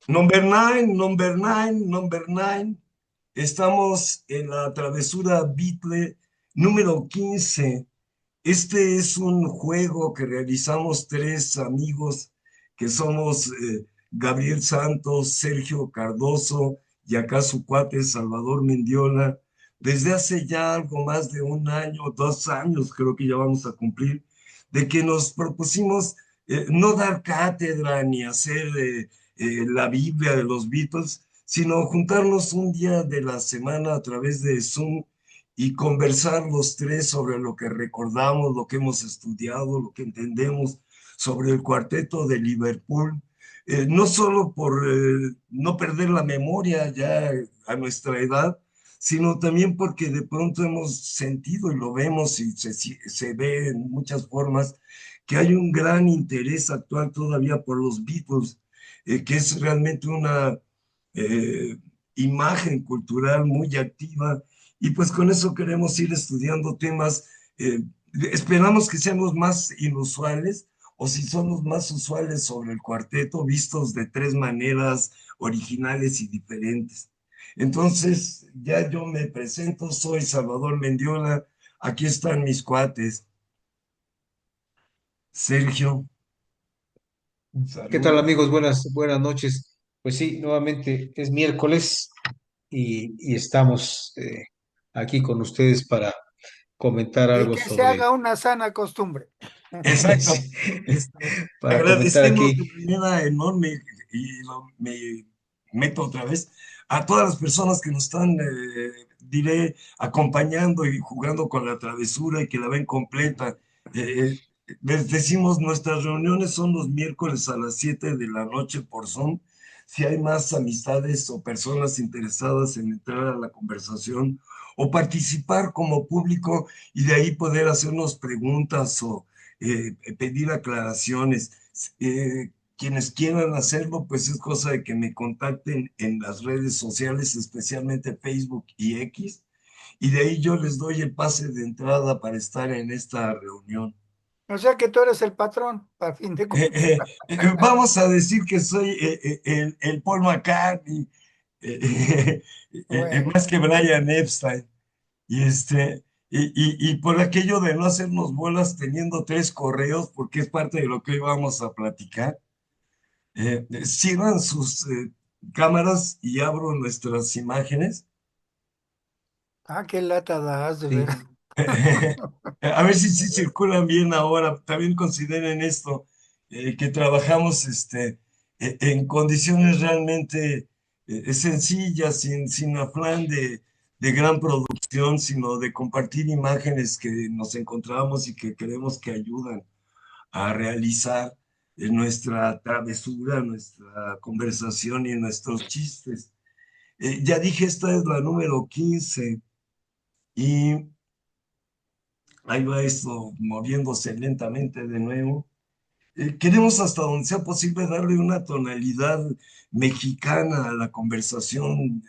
Number nine, number nine. Estamos en la travesura Beatle número 15. Este es un juego que realizamos tres amigos que somos Gabriel Santos, Sergio Cardoso y acá su cuate Salvador Mendiola. Desde hace ya algo más de un año, 2 años creo que ya vamos a cumplir, de que nos propusimos no dar cátedra ni hacer la Biblia de los Beatles, sino juntarnos un día de la semana a través de Zoom y conversar los tres sobre lo que recordamos, lo que hemos estudiado, lo que entendemos sobre el cuarteto de Liverpool, no solo por no perder la memoria ya a nuestra edad, sino también porque de pronto hemos sentido y lo vemos y se ve en muchas formas que hay un gran interés actual todavía por los Beatles, que es realmente una eh, imagen cultural muy activa y pues con eso queremos ir estudiando temas, esperamos que seamos más inusuales o si son los más usuales sobre el cuarteto, vistos de tres maneras originales y diferentes. Entonces, ya yo me presento, soy Salvador Mendiola, aquí están mis cuates. Sergio, ¿Qué tal, saludos. amigos? Buenas noches. Pues sí, nuevamente es miércoles y estamos aquí con ustedes para comentar Y algo que se sobre, haga una sana costumbre. Exacto. sí, para comentar Agradecemos aquí. de manera enorme y me meto otra vez a todas las personas que nos están, diré, acompañando y jugando con la travesura y que la ven completa. Les decimos, nuestras reuniones son los miércoles a las 7 de la noche por Zoom. Si hay más amistades o personas interesadas en entrar a la conversación o participar como público y de ahí poder hacernos preguntas o pedir aclaraciones. Quienes quieran hacerlo, pues es cosa de que me contacten en las redes sociales, especialmente Facebook y X, y de ahí yo les doy el pase de entrada para estar en esta reunión. O sea que tú eres el patrón, a fin de cuentas. Vamos a decir que soy el Paul McCartney, Bueno, más que Brian Epstein. Y por aquello de no hacernos bolas teniendo tres correos, porque es parte de lo que hoy vamos a platicar, cierran sus cámaras y abro nuestras imágenes. qué lata das, de Sí, veras. A ver si circulan bien ahora. También consideren esto, que trabajamos en condiciones realmente sencillas, sin afán de gran producción, sino de compartir imágenes que nos encontramos y que creemos que ayudan a realizar nuestra travesura, nuestra conversación y nuestros chistes. Ya dije, esta es la número 15 y ahí va esto moviéndose lentamente de nuevo. Queremos hasta donde sea posible darle una tonalidad mexicana a la conversación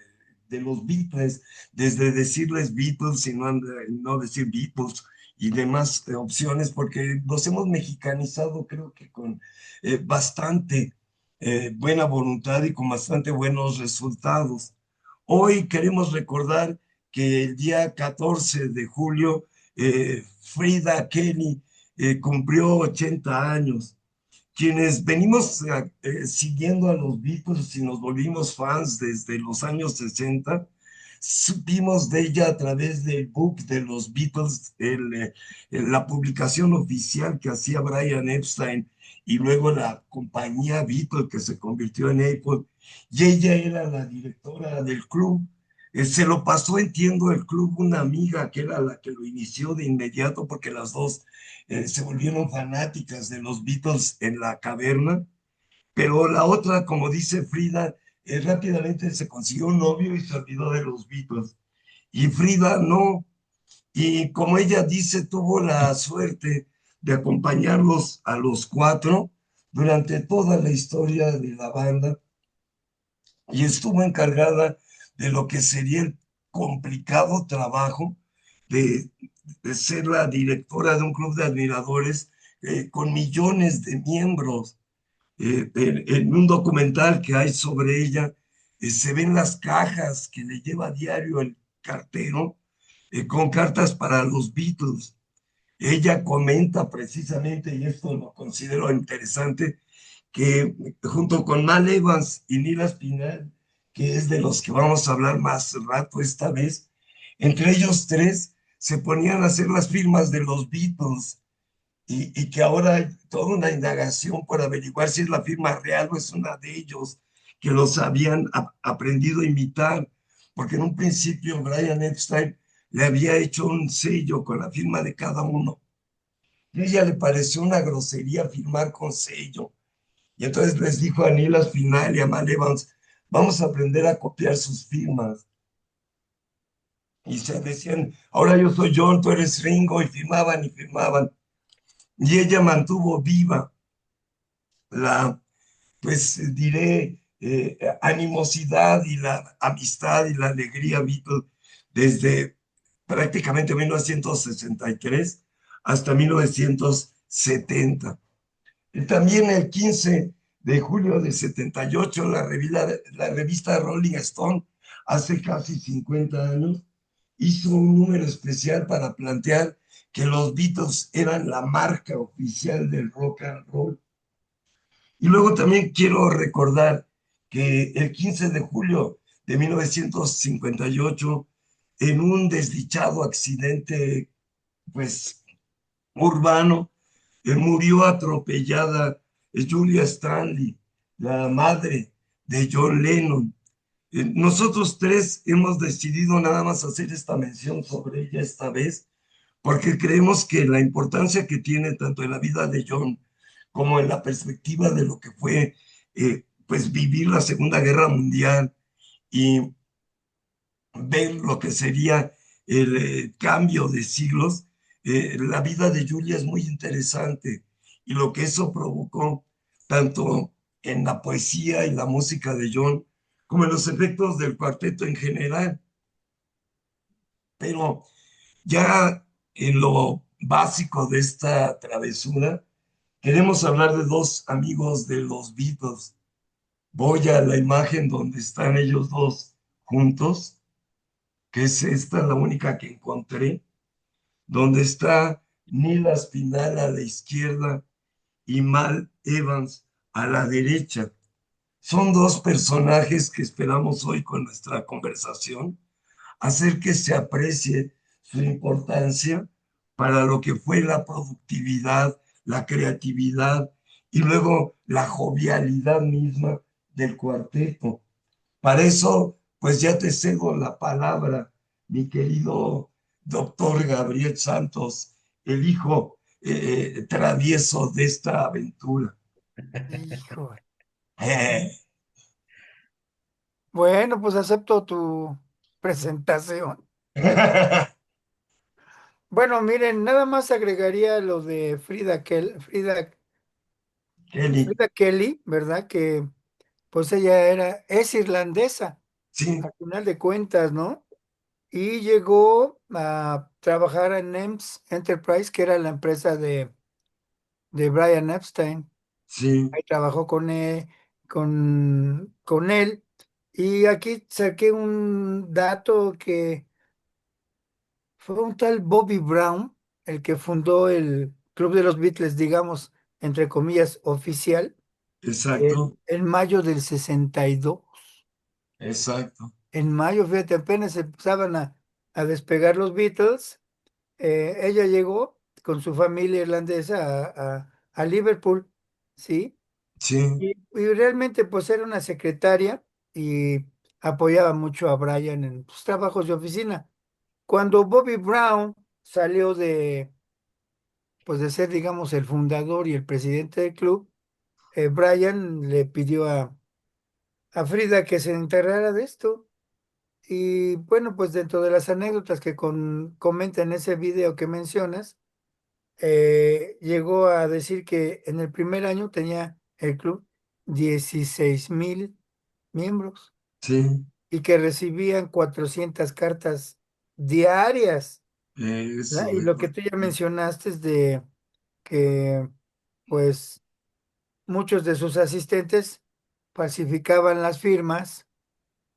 de los Beatles, desde decirles Beatles y no decir Beatles y demás opciones, porque nos hemos mexicanizado creo que con bastante buena voluntad y con bastante buenos resultados. Hoy queremos recordar que el día 14 de julio Frida Kelly cumplió 80 años. Quienes venimos siguiendo a los Beatles y nos volvimos fans desde los años 60, supimos de ella a través del book de los Beatles, la publicación oficial que hacía Brian Epstein y luego la compañía Beatles que se convirtió en Apple, y ella era la directora del club. Se lo pasó, entiendo, el club una amiga que era la que lo inició de inmediato porque las dos se volvieron fanáticas de los Beatles en la caverna, pero la otra, como dice Frida, rápidamente se consiguió un novio y se olvidó de los Beatles. Y Frida no, y como ella dice, tuvo la suerte de acompañarlos a los cuatro durante toda la historia de la banda y estuvo encargada de lo que sería el complicado trabajo de, de ser la directora de un club de admiradores con millones de miembros. en un documental que hay sobre ella, se ven las cajas que le lleva a diario el cartero con cartas para los Beatles. Ella comenta precisamente, y esto lo considero interesante, que junto con Mal Evans y Neil Spinell, que es de los que vamos a hablar más rato esta vez, entre ellos tres se ponían a hacer las firmas de los Beatles y que ahora hay toda una indagación por averiguar si es la firma real o es una de ellos que los habían aprendido a imitar, porque en un principio Brian Epstein le había hecho un sello con la firma de cada uno. Y a ella le pareció una grosería firmar con sello. Y entonces les dijo a Neil Spinell y a Mal Evans, vamos a aprender a copiar sus firmas. Y se decían, ahora yo soy John, tú eres Ringo, y firmaban y firmaban. Y ella mantuvo viva la, pues diré, animosidad y la amistad y la alegría Beatle desde prácticamente 1963 hasta 1970. También el 15 de julio de 78, la revista Rolling Stone, hace casi 50 años, hizo un número especial para plantear que los Beatles eran la marca oficial del rock and roll. Y luego también quiero recordar que el 15 de julio de 1958, en un desdichado accidente, pues, urbano, murió atropellada Julia Stanley, la madre de John Lennon. Nosotros tres hemos decidido nada más hacer esta mención sobre ella esta vez, porque creemos que la importancia que tiene tanto en la vida de John como en la perspectiva de lo que fue pues vivir la Segunda Guerra Mundial y ver lo que sería el cambio de siglos, la vida de Julia es muy interesante y lo que eso provocó tanto en la poesía y la música de John como en los efectos del cuarteto en general. Pero ya en lo básico de esta travesura, queremos hablar de dos amigos de los Beatles. Voy a la imagen donde están ellos dos juntos, que es esta, la única que encontré, donde está Neil Spinell a la izquierda y Mal Evans a la derecha. Son dos personajes que esperamos hoy con nuestra conversación hacer que se aprecie su importancia para lo que fue la productividad, la creatividad y luego la jovialidad misma del cuarteto. Para eso, pues ya te cedo la palabra, mi querido doctor Gabriel Santos, el hijo travieso de esta aventura. Hijo. Eh, Bueno, pues acepto tu presentación. Bueno, miren, nada más agregaría lo de Kelly, Frida Kelly, ¿verdad? Que pues ella es irlandesa, sí, al final de cuentas, ¿no? Y llegó a trabajar en NEMS Enterprise, que era la empresa de Brian Epstein. sí, Ahí trabajó con él. Y aquí saqué un dato que fue un tal Bobby Brown, el que fundó el Club de los Beatles, digamos, entre comillas, oficial, exacto, en mayo del 62. exacto, En mayo, fíjate, apenas se empezaban a despegar los Beatles. Ella llegó con su familia irlandesa a Liverpool, ¿sí? sí, Y realmente pues era una secretaria y apoyaba mucho a Brian en sus trabajos de oficina. Cuando Bobby Brown salió pues de ser, digamos, el fundador y el presidente del club, Brian le pidió a Frida que se enterrara de esto. Y bueno, pues dentro de las anécdotas que comenta en ese video que mencionas, llegó a decir que en el primer año tenía el club 16,000 miembros sí, y que recibían 400 cartas diarias, ¿verdad? eso, Y lo que tú ya mencionaste es de que, pues, muchos de sus asistentes falsificaban las firmas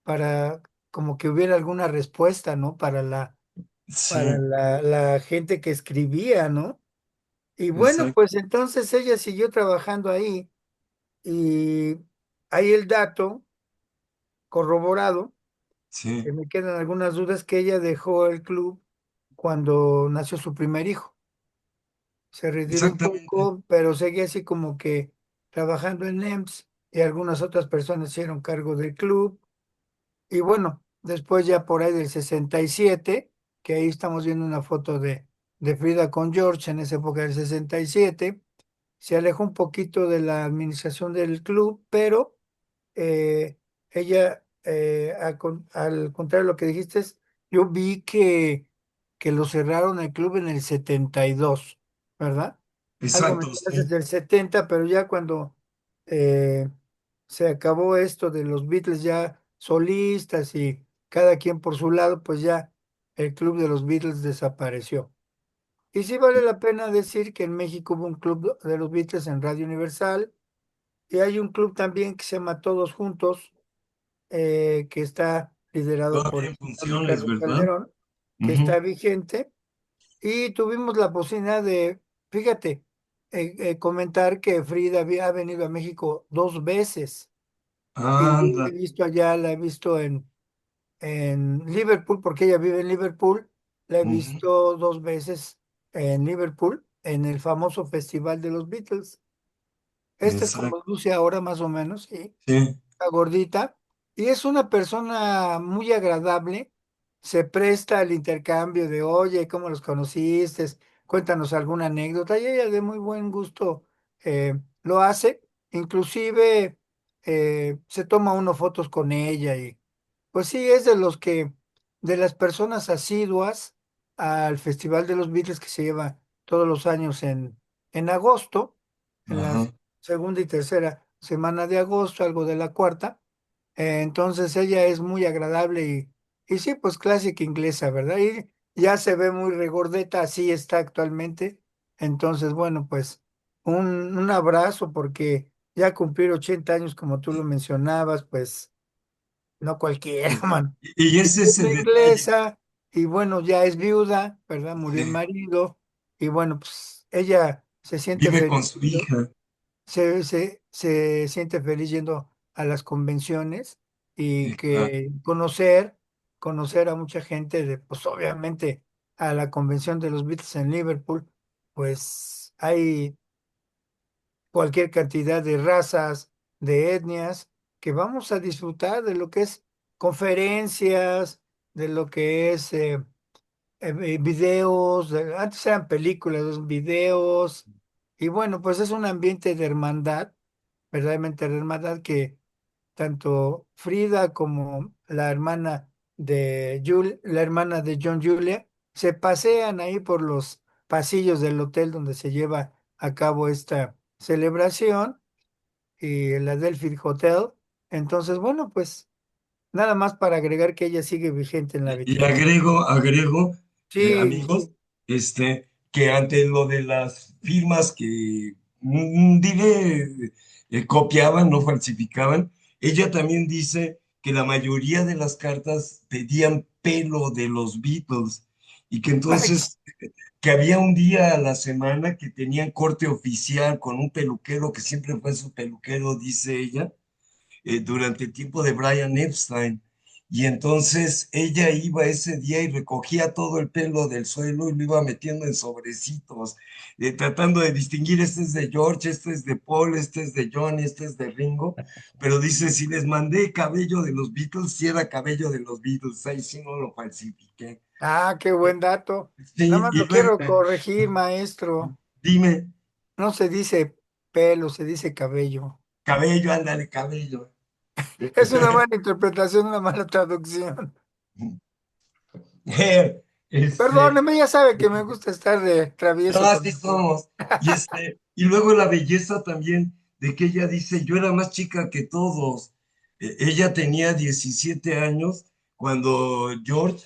para como que hubiera alguna respuesta, ¿no? Para Sí, la gente que escribía, ¿no? Y bueno, exacto. pues entonces ella siguió trabajando ahí y hay el dato corroborado, que Sí, me quedan algunas dudas, que ella dejó el club cuando nació su primer hijo. Se retiró un exactamente. poco, pero seguía así como que trabajando en EMS y algunas otras personas hicieron cargo del club. Y bueno, después ya por ahí del 67, que ahí estamos viendo una foto de Frida con George en esa época del 67, se alejó un poquito de la administración del club, pero eh, ella, al contrario de lo que dijiste, yo vi que lo cerraron el club en el 72, ¿verdad? Algo Exacto, mencionaste sí. desde el 70, pero ya cuando eh, se acabó esto de los Beatles ya solistas y cada quien por su lado, pues ya el club de los Beatles desapareció. Y sí vale la pena decir que en México hubo un club de los Beatles en Radio Universal y hay un club también que se llama Todos Juntos, que está liderado por Todavía el en señor funciones, Ricardo ¿verdad? Calderón, que Ujú. está vigente. Y tuvimos la posibilidad de, fíjate, comentar que Frida ha venido a México 2 veces. Y yo la Anda. he visto allá, la he visto en Liverpool, porque ella vive en Liverpool. La he Ujú. visto 2 veces en Liverpool, en el famoso Festival de los Beatles. Esta es como Exacto. luce ahora más o menos, ¿sí? Sí. La gordita, y es una persona muy agradable, se presta al intercambio de, oye, ¿cómo los conociste? Cuéntanos alguna anécdota, y ella de muy buen gusto lo hace, inclusive se toma uno fotos con ella, y pues sí, es de las personas asiduas al Festival de los Beatles que se lleva todos los años en agosto, en la Ajá. segunda y tercera semana de agosto, algo de la cuarta. Entonces ella es muy agradable y sí, pues clásica inglesa, ¿verdad? Y ya se ve muy regordeta, así está actualmente. Entonces, bueno, pues un abrazo porque ya cumplir 80 años, como tú lo mencionabas, pues no cualquiera, Sí. man. Y Y es es ese una detalle. inglesa y bueno, ya es viuda, ¿verdad? Murió el Sí. marido y bueno, pues ella se siente Vive feliz. con su hija. Se siente feliz yendo a las convenciones y Exacto. que conocer a mucha gente de, pues obviamente a la convención de los Beatles en Liverpool, pues hay cualquier cantidad de razas, de etnias, que vamos a disfrutar de lo que es conferencias, de lo que es videos, antes eran películas, los videos, y bueno, pues es un ambiente de hermandad, verdaderamente de hermandad, que tanto Frida como la hermana de John Julia, se pasean ahí por los pasillos del hotel donde se lleva a cabo esta celebración, y el Adelphi Hotel. Entonces, bueno, pues nada más para agregar que ella sigue vigente en la Y vitrina. agrego, Sí, amigos, sí. que ante lo de las firmas que, diré, copiaban, no falsificaban, ella también dice que la mayoría de las cartas pedían pelo de los Beatles y que Ay, entonces, que había un día a la semana que tenían corte oficial con un peluquero que siempre fue su peluquero, dice ella, durante el tiempo de Brian Epstein. Y entonces ella iba ese día y recogía todo el pelo del suelo y lo iba metiendo en sobrecitos, tratando de distinguir, este es de George, este es de Paul, este es de John, este es de Ringo. Pero dice, si les mandé cabello de los Beatles, si era cabello de los Beatles, ahí sí no lo falsifiqué. qué buen dato. Nada Sí, más y lo luego, quiero corregir, maestro. dime, No se dice pelo, se dice cabello. cabello, ándale, cabello. Es una mala interpretación, una mala traducción. Este, Perdóneme, ya sabe que me gusta estar de no, travieso con así usted. somos. Y luego la belleza también de que ella dice, yo era más chica que todos. Ella tenía 17 años cuando George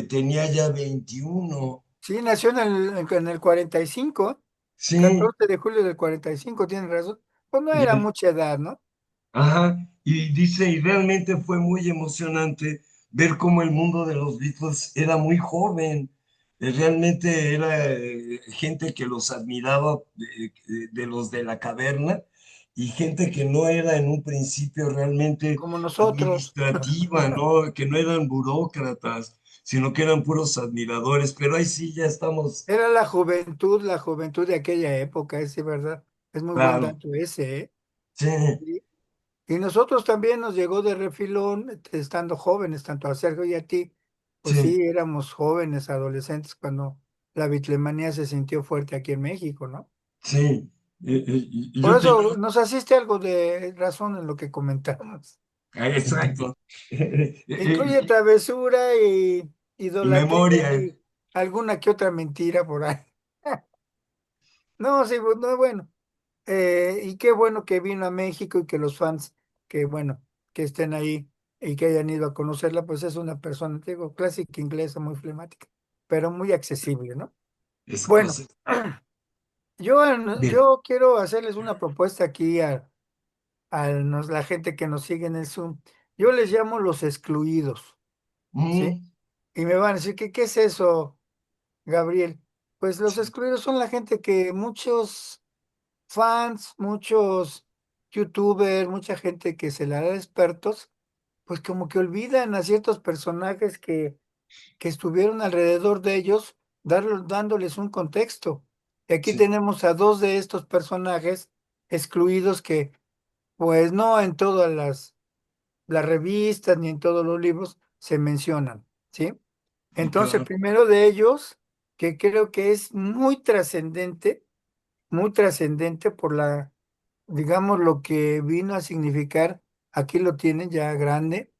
tenía ya 21. Sí, nació en el 45, Sí, 14 de julio del 45, tiene razón. Pues no era mucha edad, ¿no? Ajá, y dice, y realmente fue muy emocionante ver cómo el mundo de los Beatles era muy joven. Realmente era gente que los admiraba de los de la caverna y gente que no era en un principio realmente Como nosotros. administrativa, ¿no? Que no eran burócratas, sino que eran puros admiradores. Pero ahí sí ya estamos, Era la juventud de aquella época, es sí, ¿verdad? Es muy buen claro, dato ese, ¿eh? sí, Y, y nosotros también nos llegó de refilón, estando jóvenes, tanto a Sergio y a ti, pues sí, sí, éramos jóvenes, adolescentes, cuando la bitlemanía se sintió fuerte aquí en México, ¿no? sí. Y Por yo tenía. eso nos asiste algo de razón en lo que comentamos. Exacto. Incluye travesura y Y idolatría memoria, y alguna que otra mentira por ahí. No, sí, pues, no, bueno. Y qué bueno que vino a México y que los fans, que bueno, que estén ahí y que hayan ido a conocerla, pues es una persona, te digo, clásica inglesa, muy flemática, pero muy accesible, ¿no? es Bueno, cosa. Bien. yo quiero hacerles una propuesta aquí la gente que nos sigue en el Zoom. Yo les llamo los excluidos, ¿sí? Mm, Y me van a decir que, ¿qué es eso, Gabriel? Pues los sí, excluidos son la gente que muchos fans, muchos youtubers, mucha gente que se la da de expertos, pues como que olvidan a ciertos personajes que estuvieron alrededor de ellos, dándoles un contexto. Y aquí sí, tenemos a dos de estos personajes excluidos que, pues no en todas las revistas ni en todos los libros se mencionan, ¿sí? Entonces, el claro. primero de ellos, que creo que es muy trascendente por digamos, lo que vino a significar, aquí lo tienen ya grande,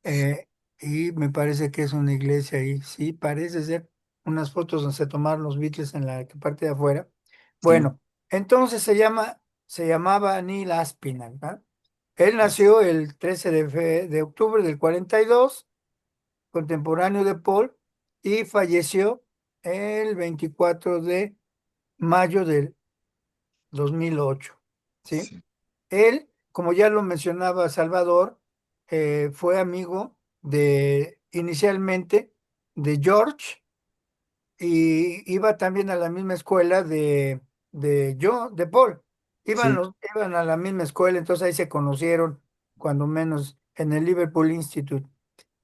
eh, y me parece que es una iglesia ahí, sí, parece ser unas fotos donde se tomaron los Beatles en la parte de afuera. Sí, Bueno, entonces se llamaba Neil Aspinall, ¿verdad? Él es, nació el 13 de octubre del 42, contemporáneo de Paul, y falleció el 24 de mayo del 2008, ¿sí? sí, Él, como ya lo mencionaba Salvador, fue amigo inicialmente de George y iba también a la misma escuela de Paul. sí, Iban a la misma escuela, entonces ahí se conocieron, cuando menos en el Liverpool Institute.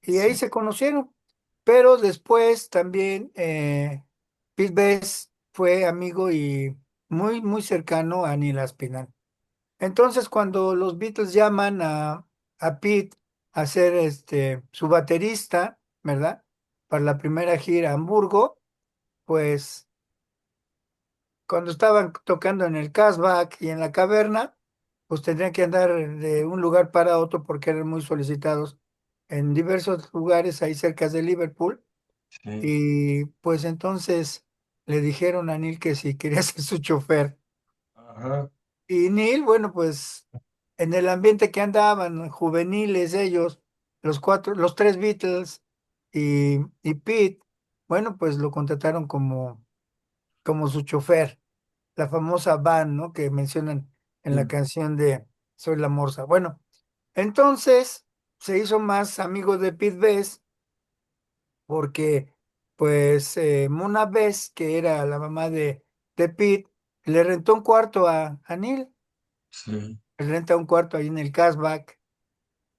Y ahí sí, se conocieron. Pero después también Pete Best fue amigo y muy, muy cercano a Neil Aspinall. Entonces, cuando los Beatles llaman a Pete a ser su baterista, ¿verdad? Para la primera gira a Hamburgo, pues cuando estaban tocando en el Casbah y en la caverna, pues tendrían que andar de un lugar para otro porque eran muy solicitados en diversos lugares ahí cerca de Liverpool. sí. Y pues entonces le dijeron a Neil que si quería ser su chofer. Ajá, Y Neil, bueno, pues en el ambiente que andaban, juveniles ellos, los tres Beatles y Pete, bueno, pues lo contrataron como su chofer, la famosa van, ¿no? Que mencionan en la sí, canción de Soy la Morsa. Bueno, entonces se hizo más amigo de Pete Best porque, pues, Mona Best, que era la mamá de Pete, le rentó un cuarto a Neil. sí. Renta un cuarto ahí en el Casbah,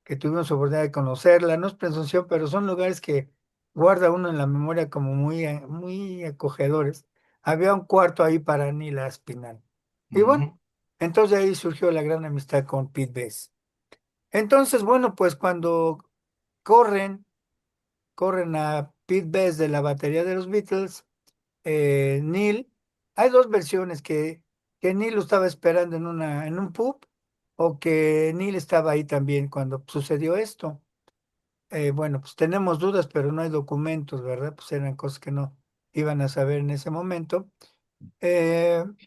que tuvimos oportunidad de conocerla. No es presunción, pero son lugares que guarda uno en la memoria como muy, muy acogedores. Había un cuarto ahí para Neil Aspinall. Y bueno, Ujú, entonces ahí surgió la gran amistad con Pete Best. Entonces, bueno, pues cuando corren, corren a Pete Best de la batería de los Beatles, Neil, hay dos versiones que Neil lo estaba esperando en un pub o que Neil estaba ahí también cuando sucedió esto. Bueno, pues tenemos dudas, pero no hay documentos, ¿verdad? Pues eran cosas que no iban a saber en ese momento.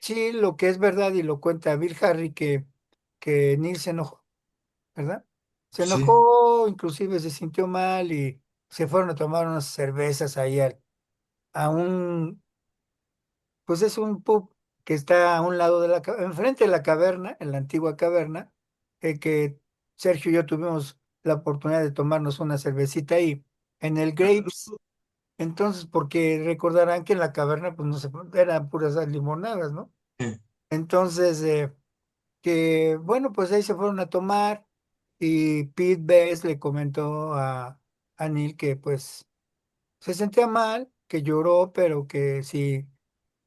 Sí, lo que es verdad y lo cuenta Bill Harry que Neil se enojó, ¿verdad? Se sí, enojó, inclusive se sintió mal y se fueron a tomar unas cervezas ahí a un, pues es un pub que está a un lado de enfrente de la caverna, en la antigua caverna, que Sergio y yo tuvimos la oportunidad de tomarnos una cervecita ahí, en el Grapes. Entonces, porque recordarán que en la caverna, pues no se, eran puras limonadas, ¿no? Sí, Entonces, que bueno, pues ahí se fueron a tomar y Pete Best le comentó a Neil que pues se sentía mal, que lloró, pero que si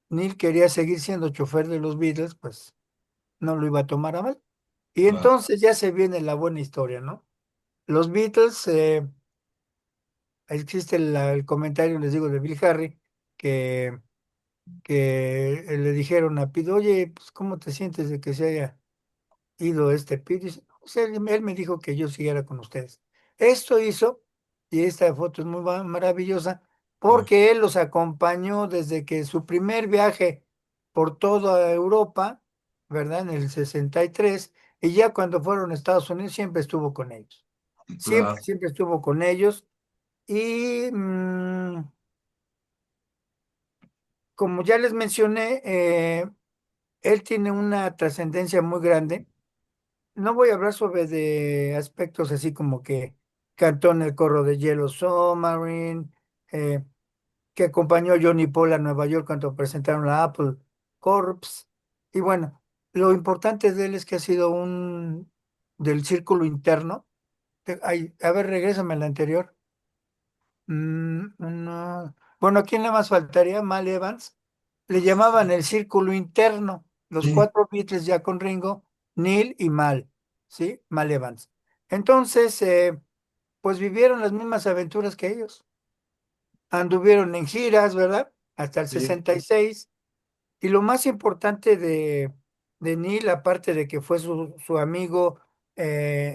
Neil quería seguir siendo chofer de los Beatles, pues no lo iba a tomar a mal. Y claro, entonces ya se viene la buena historia, ¿no? Los Beatles, existe el comentario, les digo, de Bill Harry, que, que le dijeron a Pete, oye, pues ¿cómo te sientes de que se haya ido este Pete? Dice, "No sé, él me dijo que yo siguiera con ustedes". Esto hizo, y esta foto es muy maravillosa, claro, porque él los acompañó desde que su primer viaje por toda Europa, ¿verdad? En el 63, y ya cuando fueron a Estados Unidos siempre estuvo con ellos. Siempre, claro. siempre estuvo con ellos. Y como ya les mencioné, él tiene una trascendencia muy grande. No voy a hablar sobre de aspectos así como que cantó en el coro de Yellow Submarine, eh, que acompañó a Johnny Paul a Nueva York cuando presentaron la Apple Corps. Y bueno, lo importante de él es que ha sido un del círculo interno. Ay, a ver, regrésame a la anterior. No. Bueno, ¿a quién le más faltaría? Mal Evans. Le llamaban el círculo interno. Los Sí, cuatro Beatles ya con Ringo, Neil y Mal, ¿sí? Mal Evans. Entonces, pues vivieron las mismas aventuras que ellos. Anduvieron en giras, ¿verdad? Hasta el sí, 66. Y lo más importante de Neil, aparte de que fue su amigo,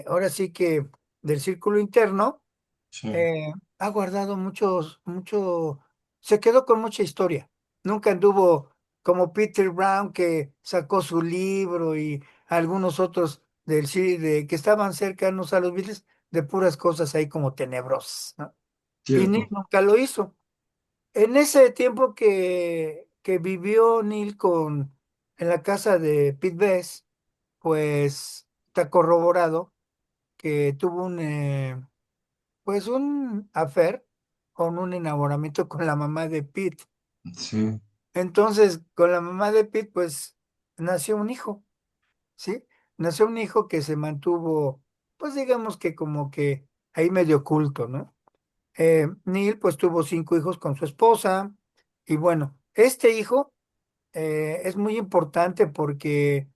ahora sí que del círculo interno, sí, eh, ha guardado se quedó con mucha historia. Nunca anduvo como Peter Brown que sacó su libro y algunos otros que estaban cercanos a los Beatles de puras cosas ahí como tenebrosas, ¿no? Y Neil cierto. nunca lo hizo. En ese tiempo que vivió Neil en la casa de Pete Best, pues está corroborado que tuvo pues un affair con un enamoramiento con la mamá de Pete. Sí, Entonces, con la mamá de Pete, pues nació un hijo, ¿sí? Nació un hijo que se mantuvo, pues digamos que como que ahí medio oculto, ¿no? Neil, pues tuvo 5 hijos con su esposa. Y bueno, este hijo es muy importante porque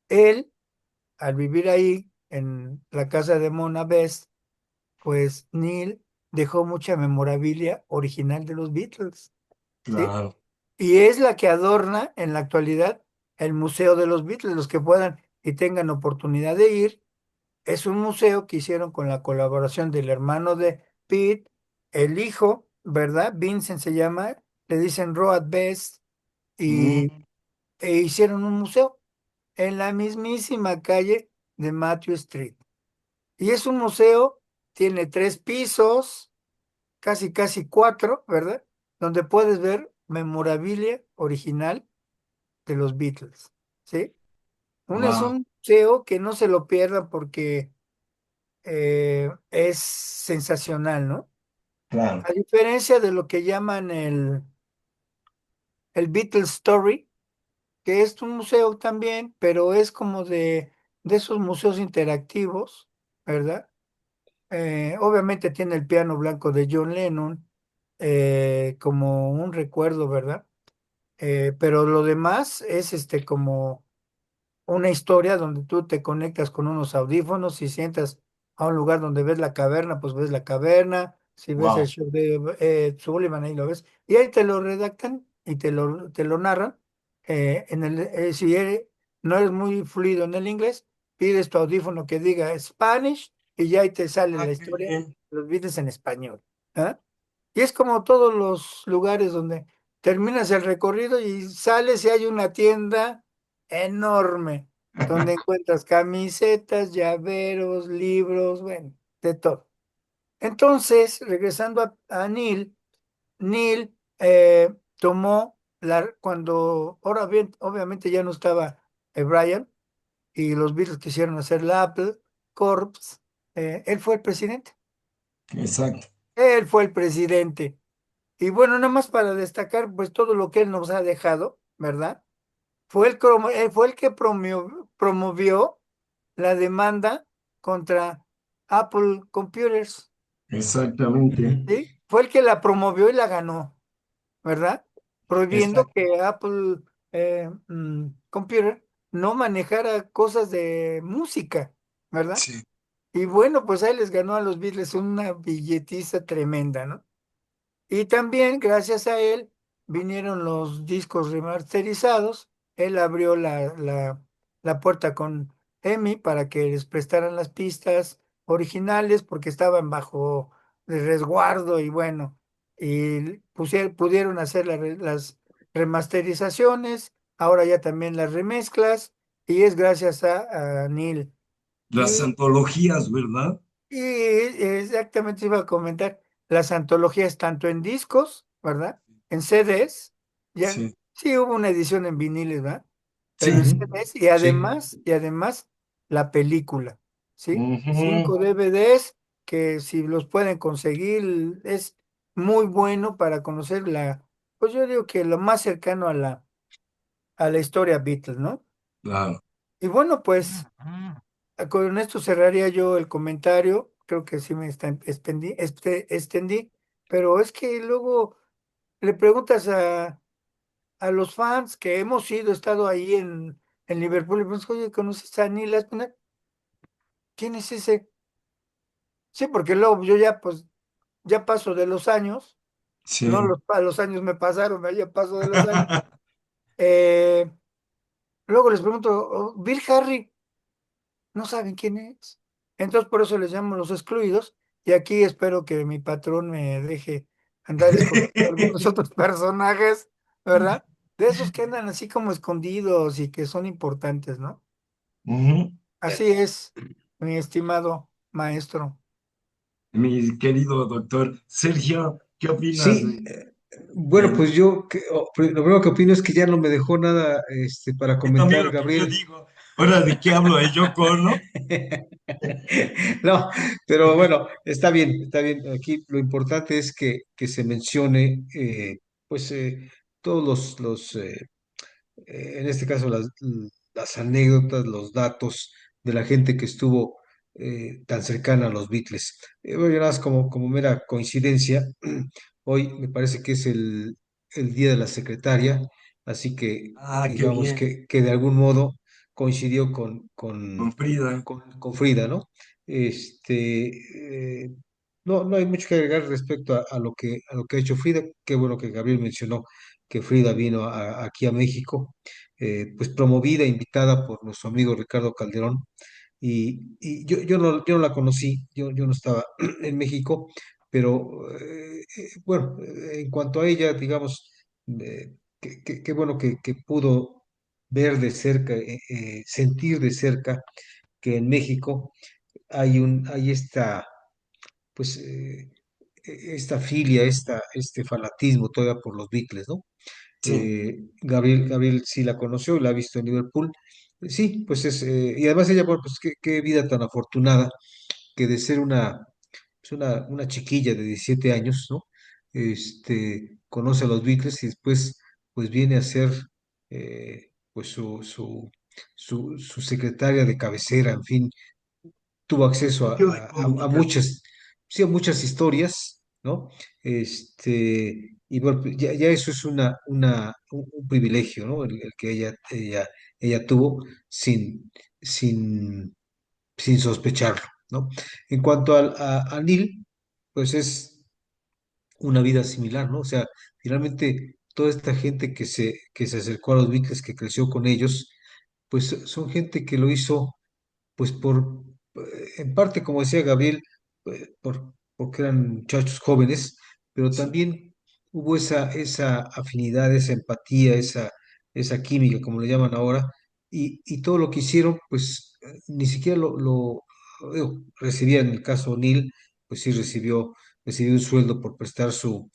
él, al vivir ahí en la casa de Mona Best, pues Neil dejó mucha memorabilia original de los Beatles, ¿sí? claro. Y es la que adorna en la actualidad el Museo de los Beatles. Los que puedan y tengan oportunidad de ir, es un museo que hicieron con la colaboración del hermano de Pete, el hijo, ¿verdad? Vincent se llama, le dicen Road Best, y Mm, hicieron un museo en la mismísima calle de Matthew Street. Y es un museo, tiene 3 pisos, casi, casi 4, ¿verdad? Donde puedes ver memorabilia original de los Beatles, ¿sí? Es wow, un museo que no se lo pierdan porque es sensacional, ¿no? claro. A diferencia de lo que llaman el Beatles Story, que es un museo también, pero es como de esos museos interactivos, ¿verdad? Obviamente tiene el piano blanco de John Lennon como un recuerdo, ¿verdad? Pero lo demás es como una historia donde tú te conectas con unos audífonos y sientas a un lugar donde ves la caverna, pues ves la caverna, si ves el Wow, show de Sullivan, ahí lo ves, y ahí te lo redactan y te lo narran. Si no eres muy fluido en el inglés, pides tu audífono que diga Spanish y ya ahí te sale ah, la qué historia, bien. los vídeos en español. ¿Ah? Y es como todos los lugares donde terminas el recorrido y sales y hay una tienda enorme, donde encuentras camisetas, llaveros, libros, bueno, de todo. Entonces, regresando a Neil, Neil tomó cuando, ahora bien, obviamente ya no estaba Brian y los Beatles quisieron hacer la Apple Corps, él fue el presidente. Exacto. Él fue el presidente. Y bueno, nada más para destacar, pues todo lo que él nos ha dejado, ¿verdad? Él fue el que promovió la demanda contra Apple Computers, Exactamente. Ujú. ¿sí? Fue el que la promovió y la ganó, ¿verdad? Prohibiendo Exacto. que Apple Computer no manejara cosas de música, ¿verdad? Sí. Y bueno, pues ahí les ganó a los Beatles una billetiza tremenda, ¿no? Y también, gracias a él, vinieron los discos remasterizados. Él abrió la puerta con EMI para que les prestaran las pistas originales porque estaban bajo de resguardo y bueno, y pudieron hacer las remasterizaciones, ahora ya también las remezclas, y es gracias a Neil. Las antologías, ¿verdad? Y exactamente iba a comentar las antologías tanto en discos, ¿verdad? En CDs, ya Sí. sí hubo una edición en viniles, ¿verdad? Pero en Sí. Ujú. CDs Sí, y además la película, ¿sí? Ujú. 5 DVDs que si los pueden conseguir es muy bueno para conocer pues yo digo que lo más cercano a la historia Beatles, ¿no? Claro. Y bueno, pues con esto cerraría yo el comentario. Creo que sí me extendí, pero es que luego le preguntas a los fans que hemos estado ahí en Liverpool, y preguntas, oye, ¿conoces a Neil Aspinall? ¿Quién es ese? Sí, porque luego yo ya, pues, ya paso de los años, no Sí. los años me pasaron, ya paso de los años. Eh, Luego les pregunto, "Oh, Bill Harry. No saben quién es. Entonces por eso les llamo los excluidos y aquí espero que mi patrón me deje andar escogiendo algunos otros personajes, ¿verdad? De esos que andan así como escondidos y que son importantes, ¿no? Ujú. Así es, mi estimado maestro. Mi querido doctor Sergio, ¿qué opinas sí. Bueno, de- pues lo primero que opino es que ya no me dejó nada para es también comentar, lo que yo Gabriel. digo? Ahora, ¿de qué hablo? ¿De Yoko Ono? No, pero bueno, está bien, está bien. Aquí lo importante es que se mencione, pues, todos en este caso, las anécdotas, los datos de la gente que estuvo tan cercana a los Beatles. Bueno, yo nada más como mera coincidencia, hoy me parece que es el Día de la Secretaria, así que Ah, qué digamos bien. que de algún modo coincidió Con Frida. con Frida, ¿no? No hay mucho que agregar respecto a lo que ha hecho Frida. Qué bueno que Gabriel mencionó que Frida vino aquí a México, pues promovida, invitada por nuestro amigo Ricardo Calderón. Y yo no la conocí, yo no estaba en México, pero bueno, en cuanto a ella, digamos, qué bueno que pudo ver de cerca, sentir de cerca que en México hay pues, esta filia, este fanatismo todavía por los Beatles, ¿no? Sí. Gabriel sí la conoció, la ha visto en Liverpool. Sí, pues y además ella, bueno, pues qué vida tan afortunada que de ser una chiquilla de 17 años, ¿no? Conoce a los Beatles y después, pues viene a ser, pues su secretaria de cabecera, en fin, tuvo acceso Sitio de a comunicación. muchas, sí, a muchas historias, ¿no? Y bueno, pues, ya eso es un privilegio, ¿no? El que ella tuvo sin, sin, sin sospecharlo, ¿no? En cuanto a Neil, pues es una vida similar, ¿no? O sea, finalmente toda esta gente que se acercó a los Beatles, que creció con ellos, pues son gente que lo hizo pues en parte, como decía Gabriel, porque eran muchachos jóvenes, pero Sí. también hubo esa afinidad, esa empatía, esa química, como le llaman ahora, y todo lo que hicieron, pues ni siquiera recibía, en el caso Neil, pues sí recibió un sueldo por prestar su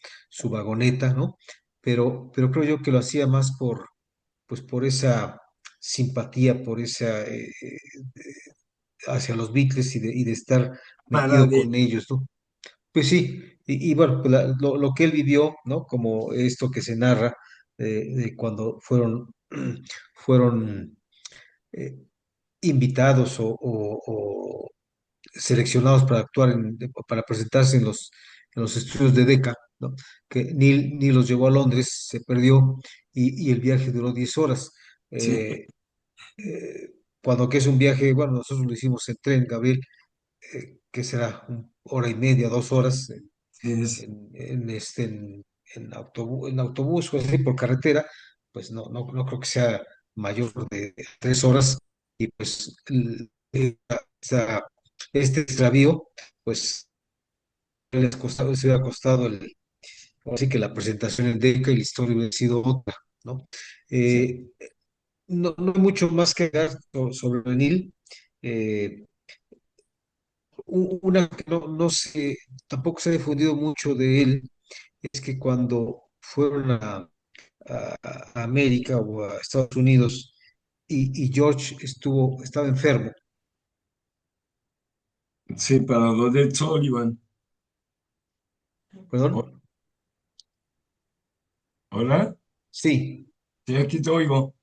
vagoneta, ¿no? pero creo yo que lo hacía más pues por esa simpatía, por esa hacia los Beatles y de estar metido con Paralela. ellos, ¿no? Pues sí, y bueno, pues lo que él vivió, ¿no? Como esto que se narra de cuando fueron eh, invitados o seleccionados para actuar, para presentarse en los estudios de Decca, ¿no? Que Neil los llevó a Londres, se perdió y el viaje duró 10 horas. Sí, Eh, Cuando que es un viaje, bueno, nosotros lo hicimos en tren, Gabriel, que será hora y media, 2 horas sí, en en autobús o así por carretera, pues no creo que sea mayor de 3 horas y pues esta- este extravío, pues se hubiera costado así que la presentación en DECA y la historia hubiera sido otra, ¿no? sí. Eh, no hay mucho más que dar sobre Neil. Eh, una que no sé, tampoco se ha difundido mucho de él, es que cuando fueron a América o a Estados Unidos y George estaba enfermo, Sí, para lo de Sullivan. perdón, O- ¿Hola? sí, Sí, aquí te oigo.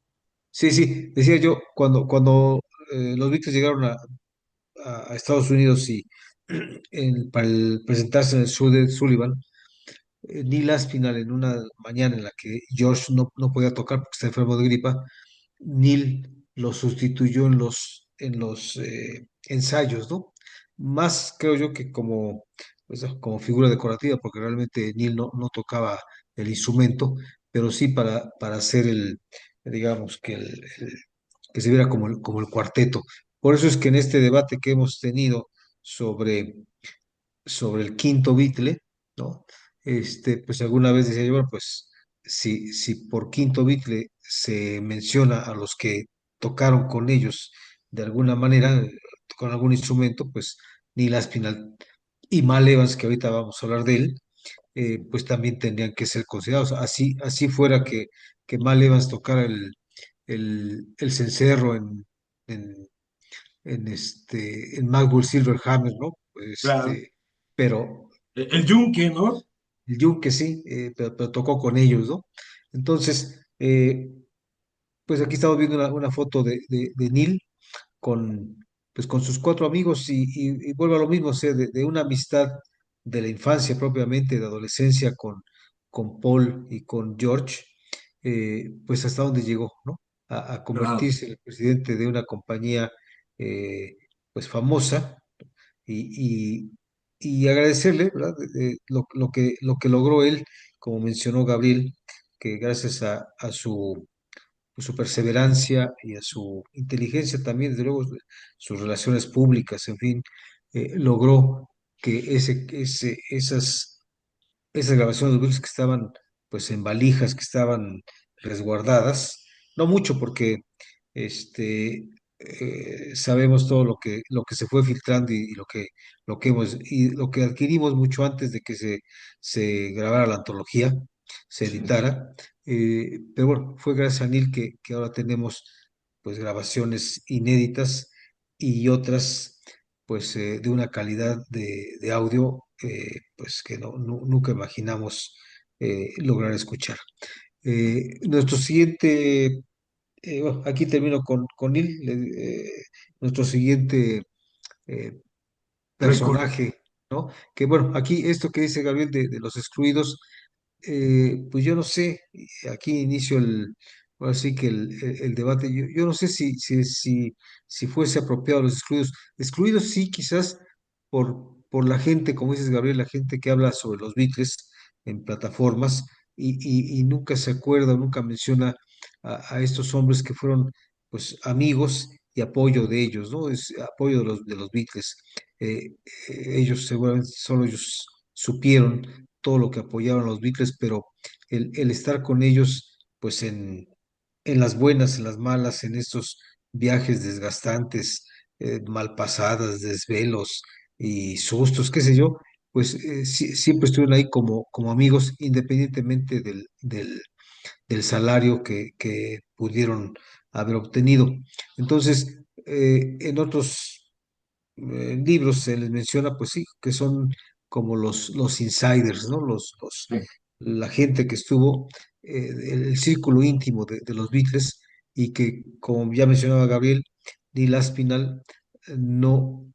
sí, decía yo, cuando los Beatles llegaron a Estados Unidos y para presentarse en el show de Sullivan, Neil Aspinall en una mañana en la que George no podía tocar porque está enfermo de gripa, Neil lo sustituyó en los ensayos, ¿no? Más creo yo que como, pues, como figura decorativa, porque realmente Neil no tocaba el instrumento, pero sí para hacer digamos, que se viera como el cuarteto. Por eso es que en este debate que hemos tenido sobre el quinto Beatle, ¿no? Pues alguna vez decía yo, bueno, pues si por quinto Beatle se menciona a los que tocaron con ellos de alguna manera, con algún instrumento, pues Neil Aspinall y Mal Evans, que ahorita vamos a hablar de él, pues también tendrían que ser considerados. Así fuera que Mal Evans tocara el cencerro en en Maxwell Silverhammer, ¿no? Claro. Pero El Yunque, ¿no? el Yunque sí, pero tocó con ellos, ¿no? Entonces, pues aquí estamos viendo una foto de Neil con, pues con sus cuatro amigos y vuelvo a lo mismo, o sea, de una amistad de la infancia propiamente, de adolescencia con Paul y con George, pues hasta dónde llegó, ¿no? A Claro. convertirse en el presidente de una compañía, eh, pues famosa y, y agradecerle, ¿verdad? Lo que logró él, como mencionó Gabriel, que gracias a su perseverancia y a su inteligencia también, desde luego, sus relaciones públicas, en fin, logró que esas grabaciones de Beatles que estaban pues en valijas, que estaban resguardadas, no mucho porque sabemos todo lo que se fue filtrando y lo que adquirimos mucho antes de que se grabara la antología, se Sí, editara. Pero bueno, fue gracias a Neil que ahora tenemos pues grabaciones inéditas y otras pues de una calidad de audio pues que nunca imaginamos lograr escuchar. Nuestro siguiente, bueno, aquí termino con Neil, nuestro siguiente eh, recuerdo. personaje, ¿no? Que bueno, aquí esto que dice Gabriel de los excluidos, pues yo no sé, aquí inicio ahora sí que el debate, yo no sé si fuese apropiado los excluidos. Excluidos sí, quizás por la gente, como dices Gabriel, la gente que habla sobre los Beatles en plataformas y nunca se acuerda, nunca menciona a estos hombres que fueron pues amigos y apoyo de ellos, ¿no? Es apoyo de los Beatles. Eh, Ellos seguramente solo ellos supieron todo lo que apoyaron a los Beatles, pero el estar con ellos, pues en las buenas, en las malas, en estos viajes desgastantes, malpasadas, desvelos y sustos, qué sé yo, pues siempre estuvieron ahí como amigos, independientemente del salario que pudieron haber obtenido. Entonces, en otros libros se les menciona, pues sí, que son como los insiders, ¿no? Sí. La gente que estuvo, el círculo íntimo de los Beatles y que, como ya mencionaba Gabriel, Neil Aspinall no,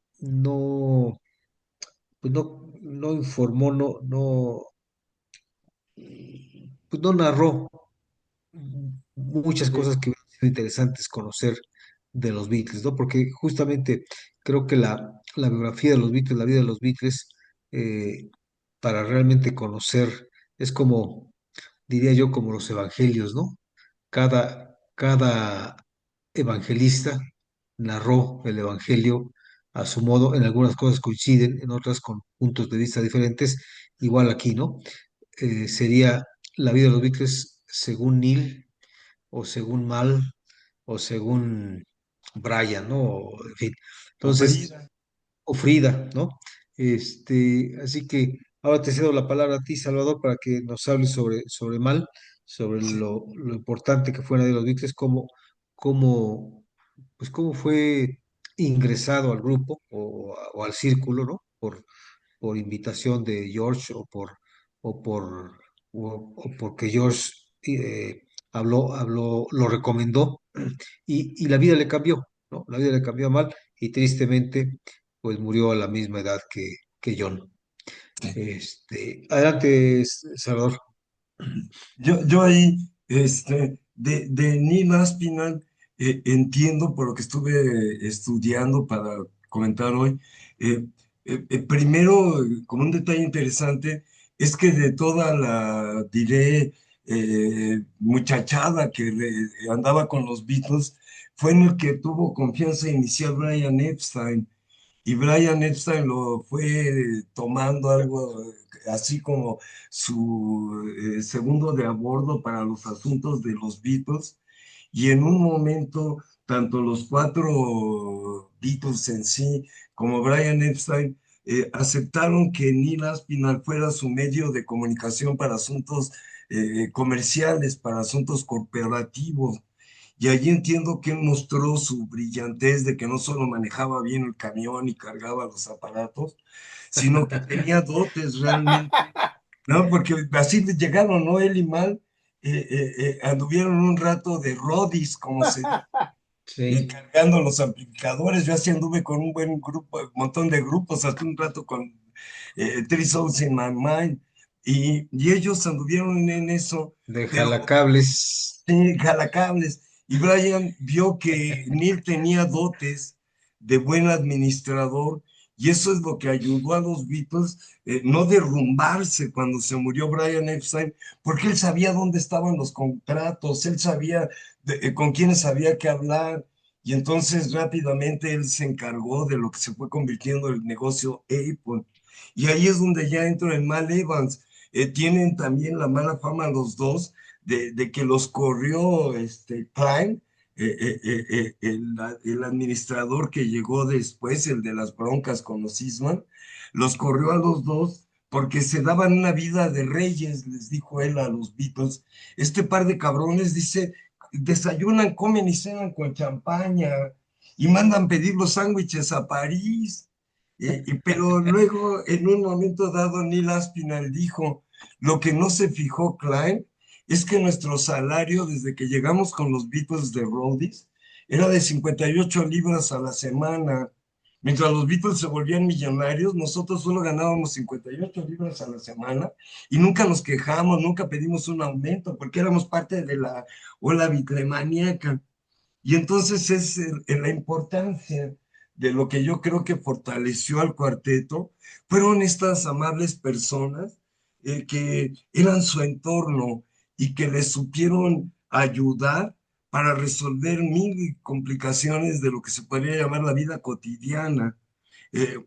pues no informó, pues no narró muchas Sí. cosas que hubieran sido interesantes conocer de los Beatles, ¿no? Porque justamente creo que la biografía de los Beatles, la vida de los Beatles, eh, para realmente conocer, es como, diría yo, como los evangelios, ¿no? Cada evangelista narró el evangelio a su modo, en algunas cosas coinciden, en otras con puntos de vista diferentes, igual aquí, ¿no? Sería la vida de los Beatles según Neil o según Mal o según Brian, ¿no? En fin. O Entonces, Frida. o Frida, ¿no? Así que ahora te cedo la palabra a ti, Salvador, para que nos hables sobre Mal, sobre Sí. lo importante que fue la de los Beatles, cómo, pues cómo fue ingresado al grupo o al círculo, ¿no? Por invitación de George o por, o porque George lo recomendó y la vida le cambió, ¿no? La vida le cambió a mal y tristemente pues murió a la misma edad que John. Sí. Adelante, Salvador. Yo ahí, de Neil Aspinall, entiendo por lo que estuve estudiando para comentar hoy. eh, Primero, como un detalle interesante, es que de toda la, diré, muchachada que andaba con los Beatles, fue en el que tuvo confianza inicial Brian Epstein. Y Brian Epstein lo fue tomando algo así como su segundo de a bordo para los asuntos de los Beatles. Y en un momento, tanto los cuatro Beatles en sí como Brian Epstein aceptaron que Neil Aspinall fuera su medio de comunicación para asuntos comerciales, para asuntos corporativos. Y allí entiendo que él mostró su brillantez de que no solo manejaba bien el camión y cargaba los aparatos, sino que tenía dotes realmente, ¿no? Porque así le llegaron, ¿no? Él y Mal anduvieron un rato de rodis, como se dice, Sí, cargando los amplificadores. Yo así anduve con un buen grupo, un montón de grupos, hasta un rato con Three Souls in My Mind. Y ellos anduvieron en eso, de pero jalacables. sí, jalacables. Y Brian vio que Neil tenía dotes de buen administrador y eso es lo que ayudó a los Beatles no derrumbarse cuando se murió Brian Epstein, porque él sabía dónde estaban los contratos, él sabía con quiénes había que hablar y entonces rápidamente él se encargó de lo que se fue convirtiendo en el negocio Apple. Y ahí es donde ya entra el Mal Evans. Tienen también la mala fama los dos de que los corrió Klein, el administrador que llegó después, el de las broncas con los Eastman, los corrió a los dos porque se daban una vida de reyes, les dijo él a los Beatles. Este par de cabrones, dice, desayunan, comen y cenan con champaña y mandan pedir los sándwiches a París. Pero luego, en un momento dado, Neil Aspinall dijo, lo que no se fijó Klein es que nuestro salario desde que llegamos con los Beatles de Roadies era de 58 libras a la semana. Mientras los Beatles se volvían millonarios, nosotros solo ganábamos 58 libras a la semana y nunca nos quejamos, nunca pedimos un aumento porque éramos parte de la ola bitlemaníaca. Y entonces es la importancia de lo que yo creo que fortaleció al cuarteto, fueron estas amables personas que eran su entorno y que les supieron ayudar para resolver mil complicaciones de lo que se podría llamar la vida cotidiana. Eh,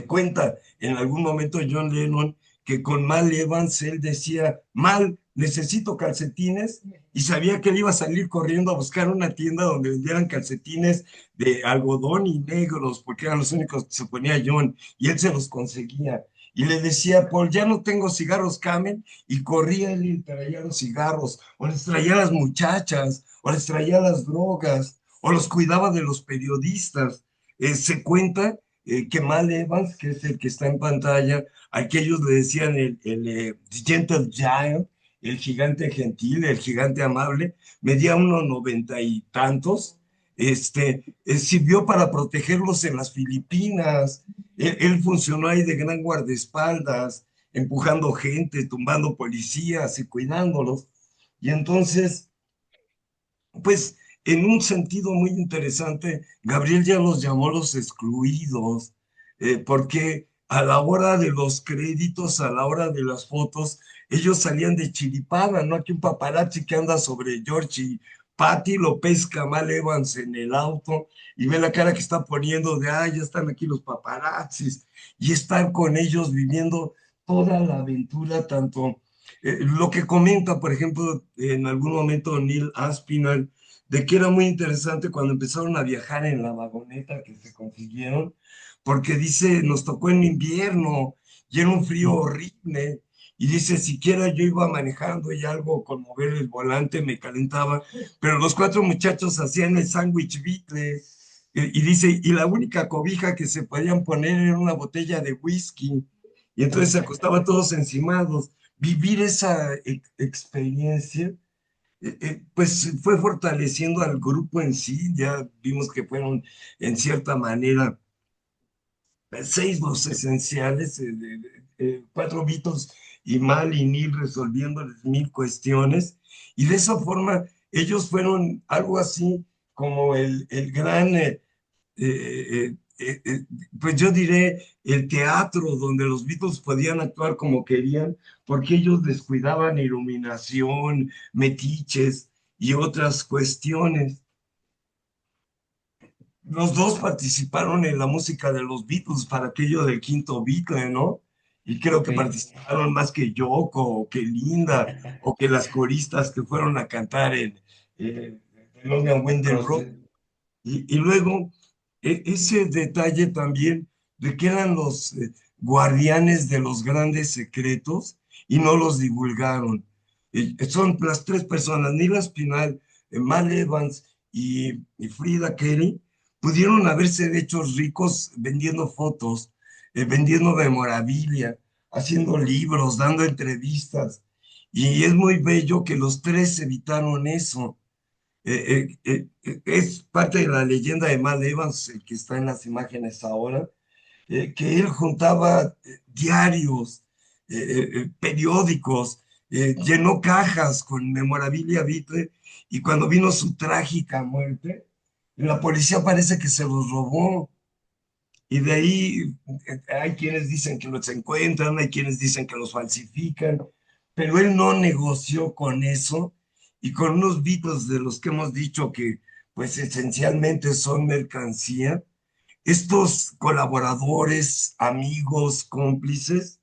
Cuenta en algún momento John Lennon que con Mal Evans él decía, Mal, necesito calcetines, y sabía que él iba a salir corriendo a buscar una tienda donde vendieran calcetines de algodón y negros, porque eran los únicos que se ponía John, y él se los conseguía. Y le decía, Paul, ya no tengo cigarros Camel, y corría él y traía los cigarros, o les traía las muchachas, o les traía las drogas, o los cuidaba de los periodistas. Se cuenta que Mal Evans, que es el que está en pantalla, aquellos le decían the Gentle Giant, el gigante gentil, el gigante amable, medía unos 90 y tantos. Sirvió para protegerlos en las Filipinas. Él funcionó ahí de gran guardaespaldas, empujando gente, tumbando policías y cuidándolos. Y entonces, pues, en un sentido muy interesante, Gabriel ya los llamó los excluidos, porque a la hora de los créditos, a la hora de las fotos, ellos salían de chiripada, ¿no? Aquí un paparazzi que anda sobre George y Patty lo pesca Mal Evans en el auto y ve la cara que está poniendo de, ya están aquí los paparazzis, y estar con ellos viviendo toda la aventura, tanto lo que comenta, por ejemplo, en algún momento Neil Aspinall, de que era muy interesante cuando empezaron a viajar en la vagoneta que se consiguieron, porque dice, nos tocó en invierno y era un frío horrible, y dice, siquiera yo iba manejando y algo con mover el volante me calentaba, pero los cuatro muchachos hacían el sándwich Beatle, y dice, y la única cobija que se podían poner era una botella de whisky, y entonces se acostaban todos encimados. Vivir esa experiencia, pues fue fortaleciendo al grupo en sí. Ya vimos que fueron en cierta manera seis los esenciales, cuatro Beatles y Mal y Neil resolviéndoles mil cuestiones, y de esa forma ellos fueron algo así como el gran pues yo diré, el teatro donde los Beatles podían actuar como querían, porque ellos descuidaban iluminación, metiches y otras cuestiones. Los dos participaron en la música de los Beatles para aquello del quinto Beatle, ¿no? Y creo que Sí. participaron más que Yoko, o que Linda, o que las coristas que fueron a cantar en Long and Winding Road. Crosby. Y luego, ese detalle también de que eran los guardianes de los grandes secretos y no los divulgaron. Son las tres personas, Neil Spinell, Mal Evans y Frida Kelly, pudieron haberse hecho ricos vendiendo fotos, vendiendo memorabilia, haciendo libros, dando entrevistas. Y es muy bello que los tres evitaron eso. Es parte de la leyenda de Mal Evans, el que está en las imágenes ahora, que él juntaba diarios, periódicos, llenó cajas con memorabilia Beatle, y cuando vino su trágica muerte, la policía parece que se los robó. Y de ahí hay quienes dicen que los encuentran, hay quienes dicen que los falsifican, pero él no negoció con eso, y con unos Beatles de los que hemos dicho que pues esencialmente son mercancía. Estos colaboradores, amigos, cómplices,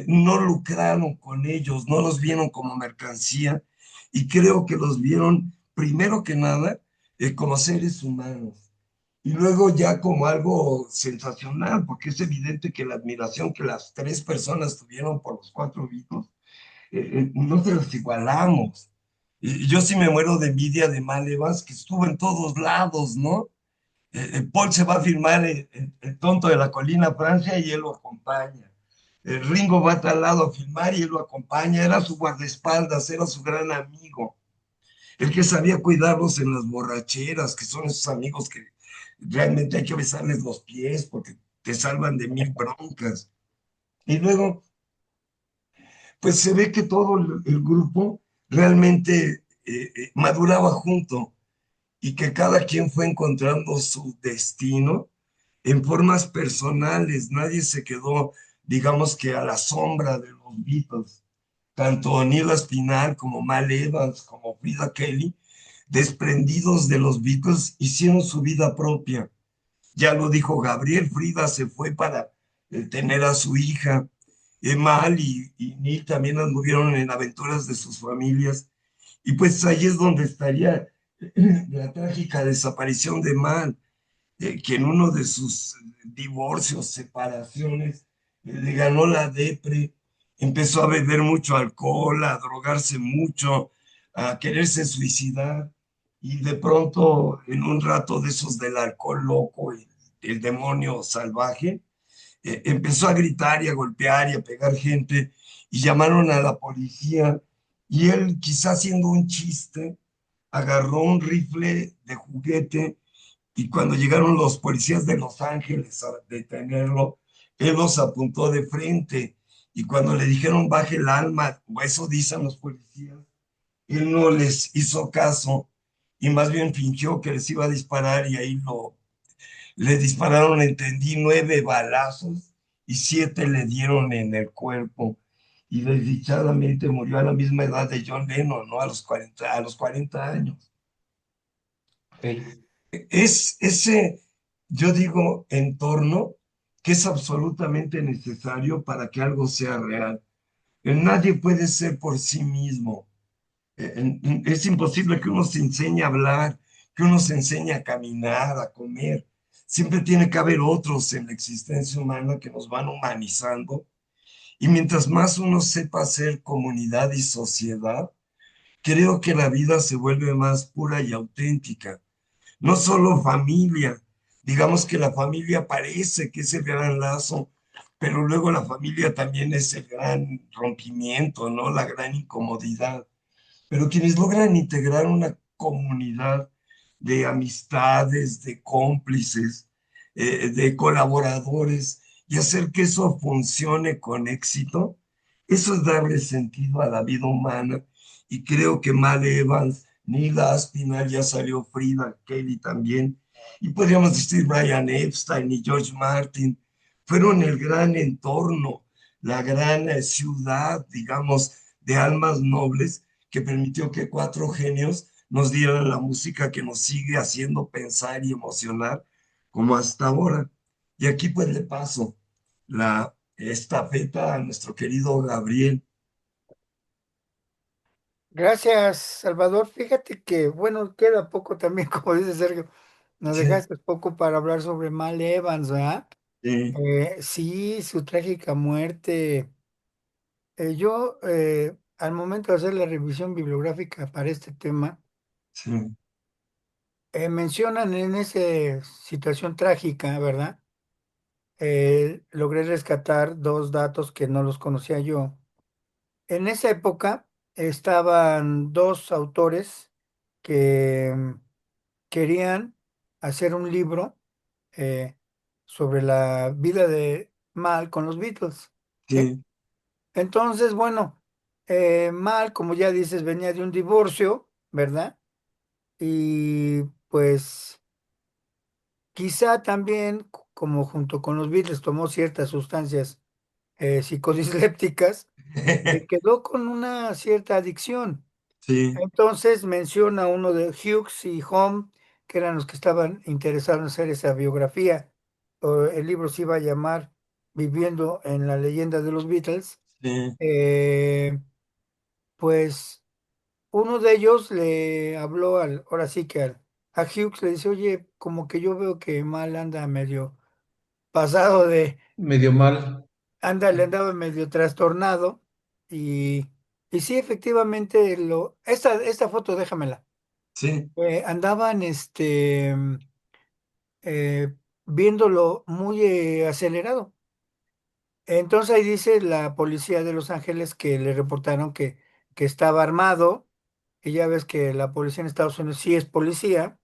no lucraron con ellos, no los vieron como mercancía, y creo que los vieron primero que nada como seres humanos, y luego ya como algo sensacional, porque es evidente que la admiración que las tres personas tuvieron por los cuatro Beatles, no se los igualamos. Y yo sí me muero de envidia de Mal Evans, que estuvo en todos lados, ¿no? Paul se va a firmar el tonto de la colina, Francia, y él lo acompaña. Ringo va a tal lado a filmar y él lo acompaña. Era su guardaespaldas, era su gran amigo. El que sabía cuidarlos en las borracheras, que son esos amigos que realmente hay que besarles los pies porque te salvan de mil broncas. Y luego, pues se ve que todo el grupo realmente maduraba junto, y que cada quien fue encontrando su destino en formas personales. Nadie se quedó, digamos que a la sombra de los Beatles. Tanto Neil Spinell como Mal Evans como Frida Kelly, desprendidos de los Beatles, hicieron su vida propia. Ya lo dijo Gabriel, Frida se fue para tener a su hija. Mal y Neil también anduvieron en aventuras de sus familias. Y pues ahí es donde estaría la trágica desaparición de Mal, que en uno de sus divorcios, separaciones, le ganó la depre, empezó a beber mucho alcohol, a drogarse mucho, a quererse suicidar, y de pronto, en un rato de esos del alcohol loco, el demonio salvaje, empezó a gritar y a golpear y a pegar gente, y llamaron a la policía, y él, quizás haciendo un chiste, agarró un rifle de juguete y cuando llegaron los policías de Los Ángeles a detenerlo, él los apuntó de frente. Y cuando le dijeron baje el alma, o eso dicen los policías, él no les hizo caso y más bien fingió que les iba a disparar y ahí le dispararon, entendí, 9 balazos y 7 le dieron en el cuerpo. Y desdichadamente murió a la misma edad de John Lennon, ¿no? A los 40 años. Ok. Es ese, yo digo, entorno que es absolutamente necesario para que algo sea real. Nadie puede ser por sí mismo. Es imposible que uno se enseñe a hablar, que uno se enseñe a caminar, a comer. Siempre tiene que haber otros en la existencia humana que nos van humanizando. Y mientras más uno sepa hacer comunidad y sociedad, creo que la vida se vuelve más pura y auténtica. No solo familia, digamos que la familia parece que es el gran lazo, pero luego la familia también es el gran rompimiento, ¿no? La gran incomodidad. Pero quienes logran integrar una comunidad de amistades, de cómplices, de colaboradores y hacer que eso funcione con éxito, eso es darle sentido a la vida humana. Y creo que Mal Evans, Neil Aspinall, ya salió Frida Kelly también, y podríamos decir Brian Epstein y George Martin, fueron el gran entorno, la gran ciudad, digamos, de almas nobles que permitió que 4 genios nos dieran la música que nos sigue haciendo pensar y emocionar como hasta ahora. Y aquí pues le paso la estafeta a nuestro querido Gabriel. Gracias, Salvador. Fíjate que, bueno, queda poco también, como dice Sergio. Nos Sí, dejaste poco para hablar sobre Mal Evans, ¿verdad? sí, Sí, su trágica muerte. Yo, al momento de hacer la revisión bibliográfica para este tema, sí, mencionan en esa situación trágica, ¿verdad? Logré rescatar dos datos que no los conocía yo. En esa época estaban dos autores que querían hacer un libro eh, sobre la vida de Mal con los Beatles. ¿Sí? sí, Entonces, bueno, Mal, como ya dices, venía de un divorcio, ¿verdad? Y pues quizá también, como junto con los Beatles tomó ciertas sustancias psicodislépticas, quedó con una cierta adicción. sí, Entonces menciona uno de Hughes y Home, que eran los que estaban interesados en hacer esa biografía. El libro se iba a llamar Viviendo en la leyenda de los Beatles. sí, Eh, pues uno de ellos le habló ahora sí que a Hughes le dice, oye, como que yo veo que Mal anda medio pasado de, Medio mal. le andaba medio trastornado y, y sí, efectivamente, esta foto déjamela. sí, Andaban eh, viéndolo muy acelerado. Entonces ahí dice la policía de Los Ángeles que le reportaron que estaba armado, y ya ves que la policía en Estados Unidos sí es policía,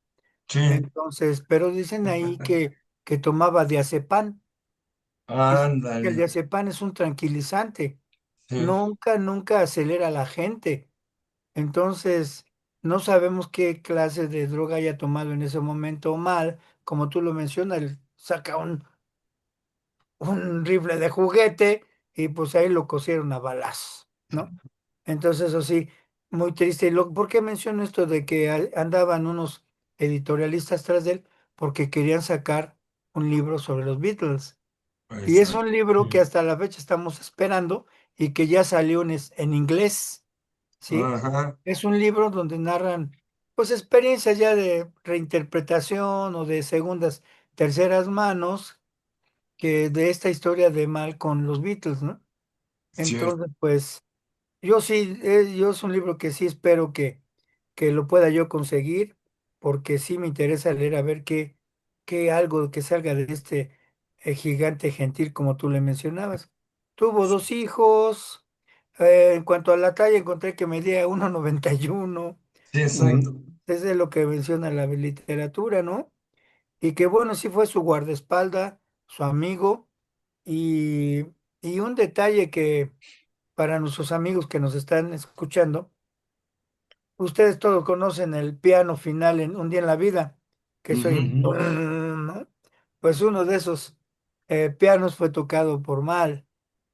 sí, entonces, pero dicen ahí que tomaba diazepam. Dicen que el ándale, diazepam es un tranquilizante, sí. nunca acelera a la gente. Entonces, no sabemos qué clase de droga haya tomado en ese momento Mal, como tú lo mencionas, él saca un rifle de juguete y pues ahí lo cosieron a balazos, ¿no? Entonces, eso sí, muy triste. ¿Por qué menciono esto de que andaban unos editorialistas tras de él? Porque querían sacar un libro sobre los Beatles. Y es un Exacto. libro que hasta la fecha estamos esperando y que ya salió en inglés, ¿sí? Ajá, Es un libro donde narran, pues, experiencias ya de reinterpretación o de segundas, terceras manos, que de esta historia de Mal con los Beatles, ¿no? cierto. Entonces, pues, yo sí, yo es un libro que sí espero que lo pueda yo conseguir, porque sí me interesa leer a ver qué algo que salga de este gigante gentil, como tú le mencionabas. Tuvo dos hijos. En cuanto a la talla, encontré que medía 1,91. Sí, Y exacto. es de lo que menciona la literatura, ¿no? Y que bueno, sí fue su guardaespaldas, su amigo, y, y un detalle que para nuestros amigos que nos están escuchando, ustedes todos conocen el piano final en Un día en la vida, que soy, Ujú. Ujú. ¿no? Pues uno de esos pianos fue tocado por Mal,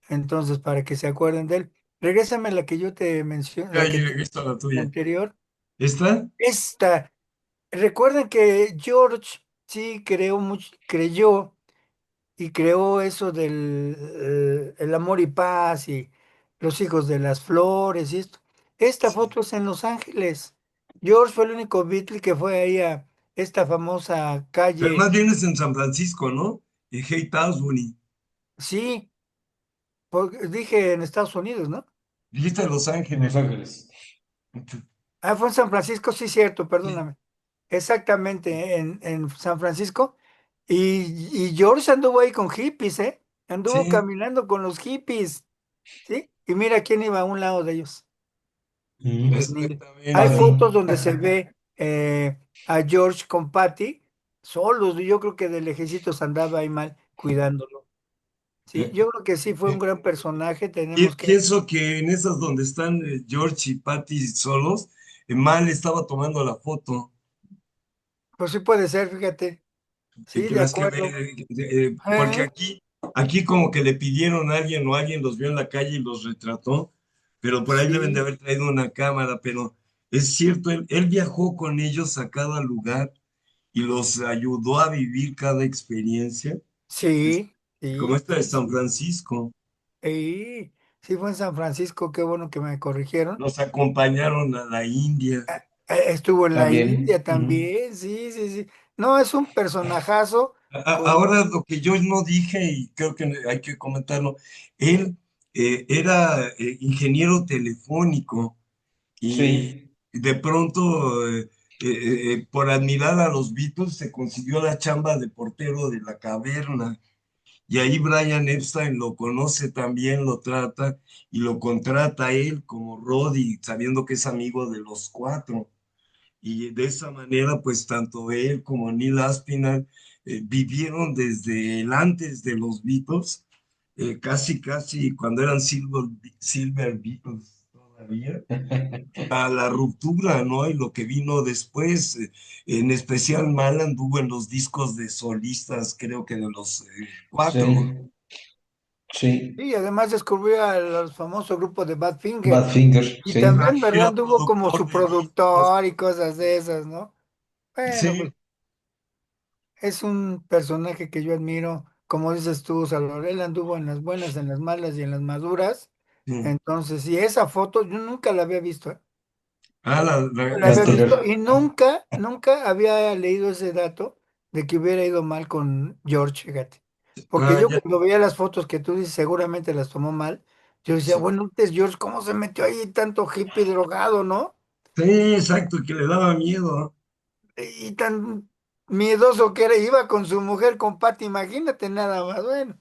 entonces para que se acuerden de él. Regrésame la que yo te mencioné, Ya la que te llegué a la la tuya. anterior. ¿Esta? Esta, recuerden que George sí creyó y creó eso del el amor y paz y los hijos de las flores y esto. Esta Sí. foto es en Los Ángeles. George fue el único Beatle que fue ahí a esta famosa Pero calle. más bien es en San Francisco, ¿no? En Haight-Ashbury. Sí, dije en Estados Unidos, ¿no? Dijiste Los En Los Ángeles. Ángeles. Ah, fue en San Francisco, sí, cierto, perdóname. Exactamente, en San Francisco. Y George anduvo ahí con hippies, ¿eh? Anduvo Sí, caminando con los hippies, ¿sí? Y mira quién iba a un lado de ellos. En inglés. Hay exactamente. fotos donde se ve a George con Patty solos. Y yo creo que de lejecitos andaba ahí mal cuidándolo. Sí, Eh, yo creo que sí fue un eh, gran personaje. Tenemos que, Pienso que en esas donde están George y Patty solos, Mal estaba tomando la foto. pues sí puede ser, fíjate. Sí, Que de ves que acuerdo. porque Eh, aquí como que le pidieron a alguien o alguien los vio en la calle y los retrató, pero por ahí deben de sí, haber traído una cámara, pero es cierto, él viajó con ellos a cada lugar y los ayudó a vivir cada experiencia, es sí, como sí, esta de San Francisco. sí, sí fue en San Francisco. Qué bueno que me corrigieron. Nos acompañaron a la India. Estuvo en la También. India también. Sí, sí, sí. No, es un personajazo con... Ahora lo que yo no dije y creo que hay que comentarlo, él era ingeniero telefónico y Sí. de pronto por admirar a los Beatles se consiguió la chamba de portero de la caverna y ahí Brian Epstein lo conoce también, lo trata y lo contrata a él como Roddy, sabiendo que es amigo de los cuatro. Y de esa manera, pues tanto él como Neil Aspinall vivieron desde el antes de los Beatles, casi, casi cuando eran Silver Beatles todavía, a la ruptura, ¿no? Y lo que vino después, en especial Mal anduvo en los discos de solistas, creo que de los cuatro. Sí. Sí. Y además descubrió al famoso grupo de Badfinger. Badfinger, Y sí. también, ¿verdad? Era Anduvo como productor su de discos. productor y cosas de esas, ¿no? Bueno, pues Sí, es un personaje que yo admiro. Como dices tú, Salvador, él anduvo en las buenas, en las malas y en las maduras. sí. Entonces, y esa foto yo nunca la había visto, ¿eh? Ah, La La había esta. visto y anterior. nunca había leído ese dato de que hubiera ido mal con George, fíjate. Porque Ah, yo ya. cuando veía las fotos que tú dices, seguramente las tomó mal, yo decía, Sí, bueno, antes George, ¿cómo se metió ahí tanto hippie drogado, no? sí, exacto, que le daba miedo. Y tan miedoso que era, iba con su mujer, con Patty, imagínate nada más. Bueno,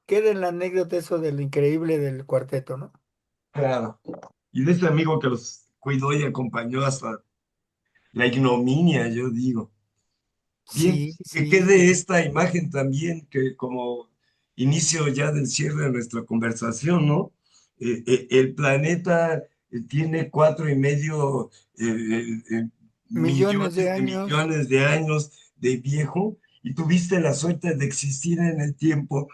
queda en la anécdota eso de lo increíble del cuarteto, ¿no? Claro. Y de este amigo que los cuidó y acompañó hasta la ignominia, yo digo. Bien, Sí, que sí, quede esta imagen también, que como inicio ya del cierre de nuestra conversación, ¿no? El planeta tiene 4,5 millones de millones de años. millones de años de viejo y tuviste la suerte de existir en el tiempo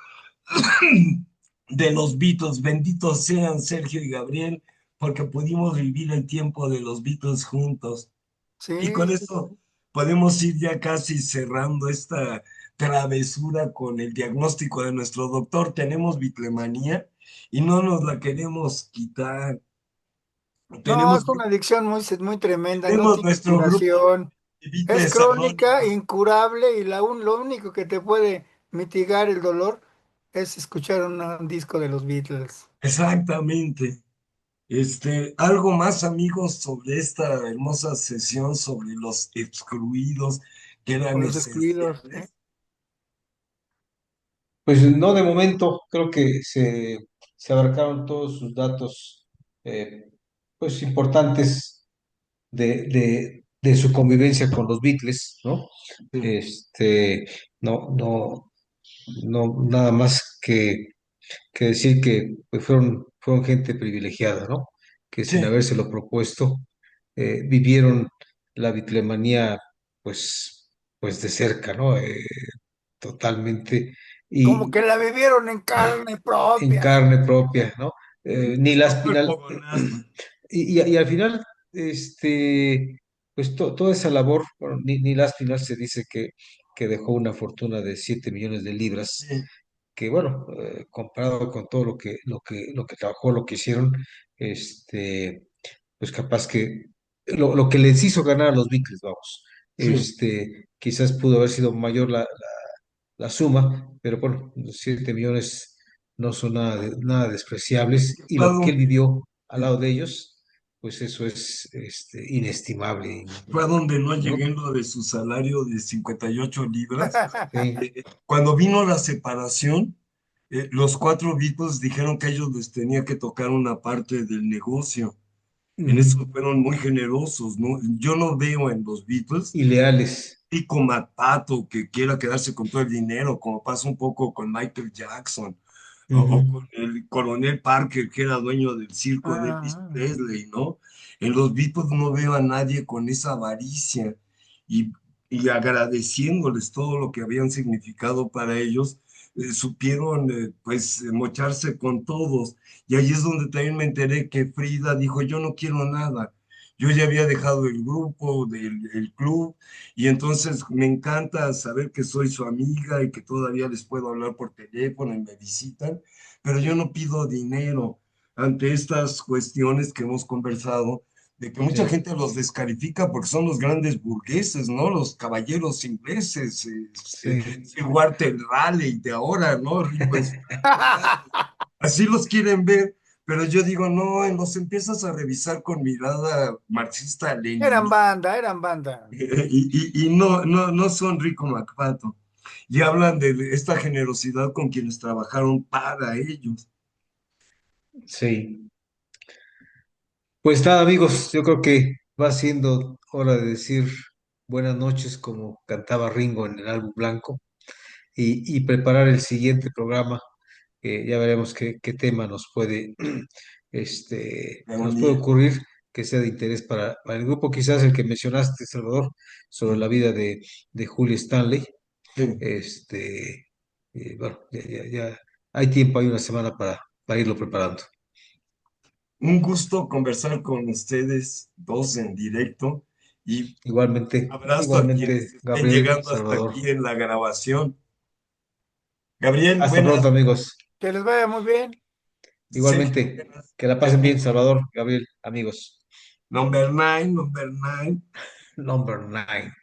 de los Beatles. Benditos sean Sergio y Gabriel, porque pudimos vivir el tiempo de los Beatles juntos. Y con Sí, esto podemos ir ya casi cerrando esta travesura con el diagnóstico de nuestro doctor. Tenemos bitlemanía y no nos la queremos quitar. No, Tenemos, es una adicción muy tremenda, no tenemos tiene nuestro grupo curación, de es Beatles crónica, Anónimos. incurable y lo único que te puede mitigar el dolor es escuchar un disco de los Beatles. Exactamente. Algo más, amigos, sobre esta hermosa sesión sobre los excluidos que O eran los excluidos, ¿eh? esenciales. Pues no de momento, creo que se abarcaron todos sus datos, pues importantes de su convivencia con los Beatles, ¿no? Sí, Este, no, no, no, nada más que decir que pues, fueron gente privilegiada, ¿no? Que sin sí, habérselo propuesto, vivieron la bitlemanía, pues, pues de cerca, ¿no? Totalmente, Como y que la vivieron en carne en propia. carne propia, ¿no? Ni no las final, cuerpo con alma. y al final, pues toda esa labor, bueno, ni las final se dice que dejó una fortuna de 7 millones de libras, Sí, que bueno, comparado con todo lo que trabajó, lo que hicieron, pues capaz que lo que les hizo ganar a los Beatles, vamos, sí. quizás pudo haber sido mayor la suma, pero bueno, los 7 millones no son nada despreciables, y Fue a lo que él donde, vivió al lado de ellos, pues eso es inestimable, fue a donde no ¿no? llegué en lo de su salario de 58 libras. Sí. Cuando vino la separación, los cuatro Beatles dijeron que ellos les tenía que tocar una parte del negocio. En Ujú. eso fueron muy generosos, ¿no? Yo no veo en los Beatles Y leales. Pico McPato que quiera quedarse con todo el dinero, como pasa un poco con Michael Jackson o Ujú. con el coronel Parker, que era dueño del circo de Elvis Ah, Presley, ¿no? En los Beatles no veo a nadie con esa avaricia y, y agradeciéndoles todo lo que habían significado para ellos, supieron pues mocharse con todos. Y ahí es donde también me enteré que Frida dijo, yo no quiero nada. Yo ya había dejado el grupo, el club, y entonces me encanta saber que soy su amiga y que todavía les puedo hablar por teléfono y me visitan, pero yo no pido dinero ante estas cuestiones que hemos conversado, de que mucha Sí, gente los descalifica porque son los grandes burgueses, ¿no? Los caballeros ingleses, sí. Sir Walter Raleigh de ahora, ¿no? Rico expatriado. Así los quieren ver, pero yo digo, no, los empiezas a revisar con mirada eran marxista-leninista banda, eran banda. y no, no, no son Rico McPato. Y hablan de esta generosidad con quienes trabajaron para ellos. Sí. Pues nada, amigos, yo creo que va siendo hora de decir buenas noches como cantaba Ringo en el álbum blanco, y preparar el siguiente programa. Ya veremos qué tema nos puede Reunir. ocurrir que sea de interés para el grupo. Quizás el que mencionaste, Salvador, sobre la vida de Julie Stanley. Sí. Este, bueno, ya hay tiempo, hay una semana para irlo preparando. Un gusto conversar con ustedes dos en directo y abrazo a quienes Igualmente, estén Gabriel, llegando hasta Salvador. aquí en la grabación. Gabriel, Hasta pronto, buenas. amigos. Que les vaya muy bien. Sergio, Igualmente, buenas. que la pasen bien, Termina. Salvador, Gabriel, amigos. Number nine, number nine. Number 9.